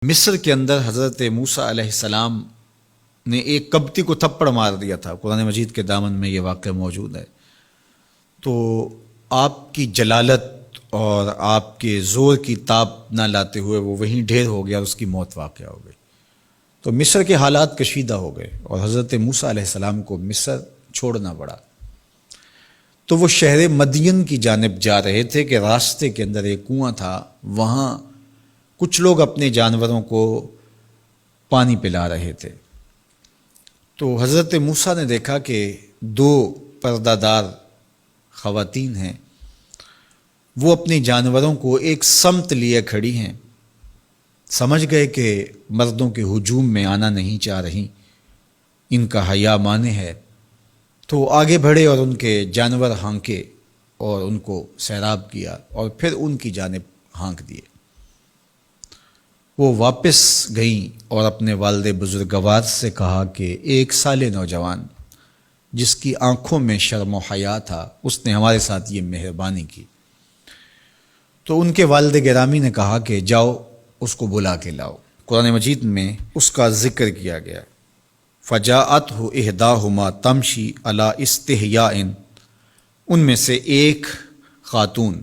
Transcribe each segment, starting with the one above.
مصر کے اندر حضرت موسیٰ علیہ السلام نے ایک کبتی کو تھپڑ مار دیا تھا۔ قرآن مجید کے دامن میں یہ واقعہ موجود ہے۔ تو آپ کی جلالت اور آپ کے زور کی تاب نہ لاتے ہوئے وہ وہیں ڈھیر ہو گیا اور اس کی موت واقع ہو گئی۔ تو مصر کے حالات کشیدہ ہو گئے اور حضرت موسیٰ علیہ السلام کو مصر چھوڑنا پڑا۔ تو وہ شہر مدین کی جانب جا رہے تھے کہ راستے کے اندر ایک کنواں تھا، وہاں کچھ لوگ اپنے جانوروں کو پانی پلا رہے تھے۔ تو حضرت موسیٰ نے دیکھا کہ دو پردہ دار خواتین ہیں، وہ اپنے جانوروں کو ایک سمت لیے کھڑی ہیں۔ سمجھ گئے کہ مردوں کے ہجوم میں آنا نہیں چاہ رہی، ان کا حیا مانے ہے۔ تو آگے بڑھے اور ان کے جانور ہانکے اور ان کو سیراب کیا اور پھر ان کی جانب ہانک دیے۔ وہ واپس گئیں اور اپنے والد بزرگوار سے کہا کہ ایک سال نوجوان جس کی آنکھوں میں شرم و حیا تھا، اس نے ہمارے ساتھ یہ مہربانی کی۔ تو ان کے والد گرامی نے کہا کہ جاؤ اس کو بلا کے لاؤ۔ قرآن مجید میں اس کا ذکر کیا گیا۔ فجاءتہ احداہما تمشی علی استحیاء، ان میں سے ایک خاتون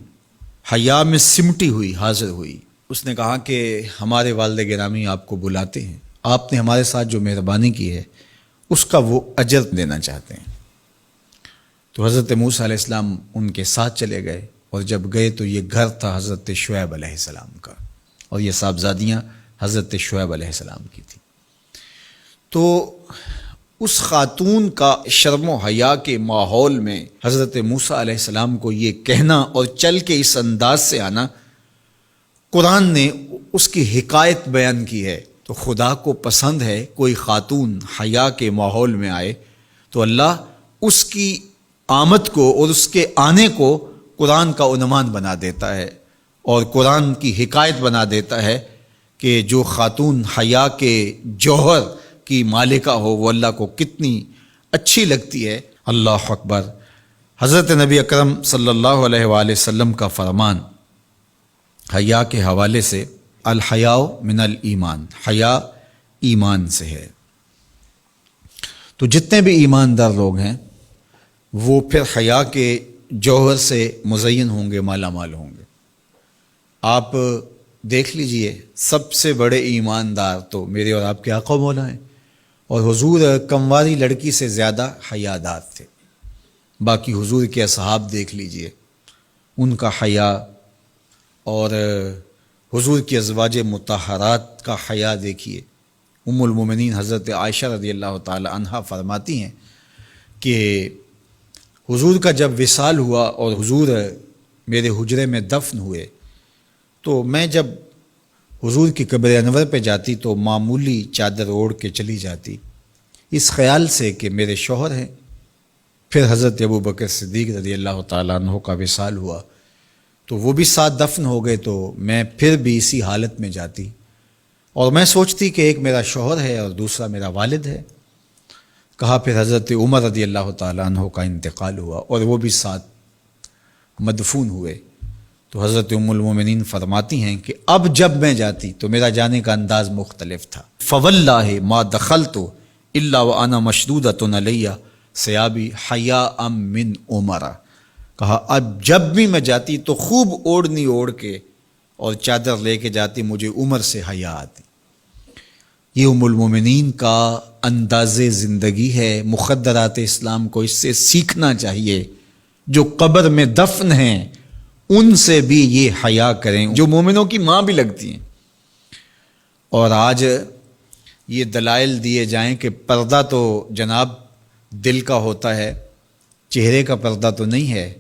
حیا میں سمٹی ہوئی حاضر ہوئی۔ اس نے کہا کہ ہمارے والد گرامی آپ کو بلاتے ہیں، آپ نے ہمارے ساتھ جو مہربانی کی ہے اس کا وہ اجر دینا چاہتے ہیں۔ تو حضرت موسیٰ علیہ السلام ان کے ساتھ چلے گئے، اور جب گئے تو یہ گھر تھا حضرت شعیب علیہ السلام کا، اور یہ صاحبزادیاں حضرت شعیب علیہ السلام کی تھیں۔ تو اس خاتون کا شرم و حیا کے ماحول میں حضرت موسیٰ علیہ السلام کو یہ کہنا اور چل کے اس انداز سے آنا، قرآن نے اس کی حکایت بیان کی ہے۔ تو خدا کو پسند ہے کوئی خاتون حیا کے ماحول میں آئے تو اللہ اس کی آمد کو اور اس کے آنے کو قرآن کا عنوان بنا دیتا ہے اور قرآن کی حکایت بنا دیتا ہے کہ جو خاتون حیا کے جوہر کی مالکہ ہو وہ اللہ کو کتنی اچھی لگتی ہے۔ اللہ اکبر۔ حضرت نبی اکرم صلی اللہ علیہ وآلہ وسلم کا فرمان حیا کے حوالے سے، الحیاء من الایمان، حیا ایمان سے ہے۔ تو جتنے بھی ایماندار لوگ ہیں وہ پھر حیا کے جوہر سے مزین ہوں گے، مالا مال ہوں گے۔ آپ دیکھ لیجئے سب سے بڑے ایماندار تو میرے اور آپ کے آقا مولا ہیں، اور حضور کمواری لڑکی سے زیادہ حیادار تھے۔ باقی حضور کے اصحاب دیکھ لیجئے، ان کا حیا اور حضور کی ازواج مطہرات کا حیا دیکھیے۔ ام المومنین حضرت عائشہ رضی اللہ تعالی عنہا فرماتی ہیں کہ حضور کا جب وصال ہوا اور حضور میرے حجرے میں دفن ہوئے تو میں جب حضور کی قبر انور پہ جاتی تو معمولی چادر اوڑھ کے چلی جاتی، اس خیال سے کہ میرے شوہر ہیں۔ پھر حضرت ابوبکر صدیق رضی اللہ تعالیٰ عنہ کا وصال ہوا تو وہ بھی ساتھ دفن ہو گئے، تو میں پھر بھی اسی حالت میں جاتی اور میں سوچتی کہ ایک میرا شوہر ہے اور دوسرا میرا والد ہے۔ کہا پھر حضرت عمر رضی اللہ تعالیٰ عنہ کا انتقال ہوا اور وہ بھی ساتھ مدفون ہوئے۔ تو حضرت ام المومنین فرماتی ہیں کہ اب جب میں جاتی تو میرا جانے کا انداز مختلف تھا۔ فواللہ ما دخلت الا وانا مشدودۃ علی ثیابی حیاء من عمر۔ کہا اب جب بھی میں جاتی تو خوب اوڑھنی اوڑھ کے اور چادر لے کے جاتی، مجھے عمر سے حیا آتی۔ یہ ام المومنین کا انداز زندگی ہے۔ مخدرات اسلام کو اس سے سیکھنا چاہیے۔ جو قبر میں دفن ہیں ان سے بھی یہ حیا کریں، جو مومنوں کی ماں بھی لگتی ہیں۔ اور آج یہ دلائل دیے جائیں کہ پردہ تو جناب دل کا ہوتا ہے، چہرے کا پردہ تو نہیں ہے۔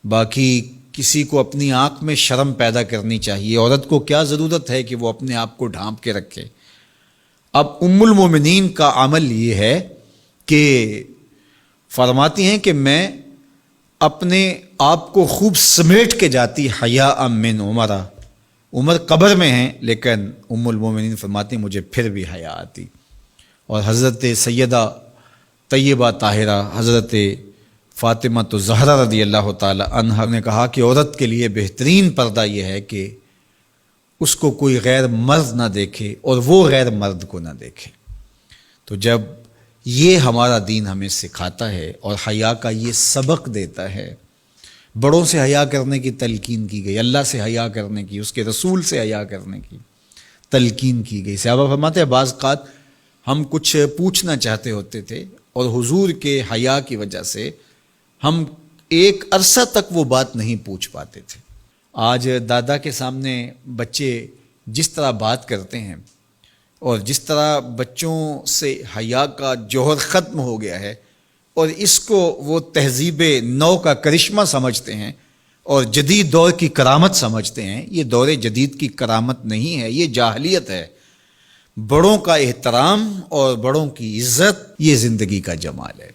باقی کسی کو اپنی آنکھ میں شرم پیدا کرنی چاہیے۔ عورت کو کیا ضرورت ہے کہ وہ اپنے آپ کو ڈھانپ کے رکھے۔ اب ام المومنین کا عمل یہ ہے کہ فرماتی ہیں کہ میں اپنے آپ کو خوب سمیٹ کے جاتی حیاء من عمر۔ عمر قبر میں ہیں لیکن ام المومنین فرماتی ہیں مجھے پھر بھی حیا آتی۔ اور حضرت سیدہ طیبہ طاہرہ حضرت فاطمہ تو زہرا رضی اللہ تعالی عنہا نے کہا کہ عورت کے لیے بہترین پردہ یہ ہے کہ اس کو کوئی غیر مرد نہ دیکھے اور وہ غیر مرد کو نہ دیکھے۔ تو جب یہ ہمارا دین ہمیں سکھاتا ہے اور حیا کا یہ سبق دیتا ہے، بڑوں سے حیا کرنے کی تلقین کی گئی، اللہ سے حیا کرنے کی، اس کے رسول سے حیا کرنے کی تلقین کی گئی۔ صحابہ فرماتے ہیں بعض اوقات ہم کچھ پوچھنا چاہتے ہوتے تھے اور حضور کے حیا کی وجہ سے ہم ایک عرصہ تک وہ بات نہیں پوچھ پاتے تھے۔ آج دادا کے سامنے بچے جس طرح بات کرتے ہیں اور جس طرح بچوں سے حیا کا جوہر ختم ہو گیا ہے اور اس کو وہ تہذیب نو کا کرشمہ سمجھتے ہیں اور جدید دور کی کرامت سمجھتے ہیں، یہ دور جدید کی کرامت نہیں ہے، یہ جاہلیت ہے۔ بڑوں کا احترام اور بڑوں کی عزت یہ زندگی کا جمال ہے۔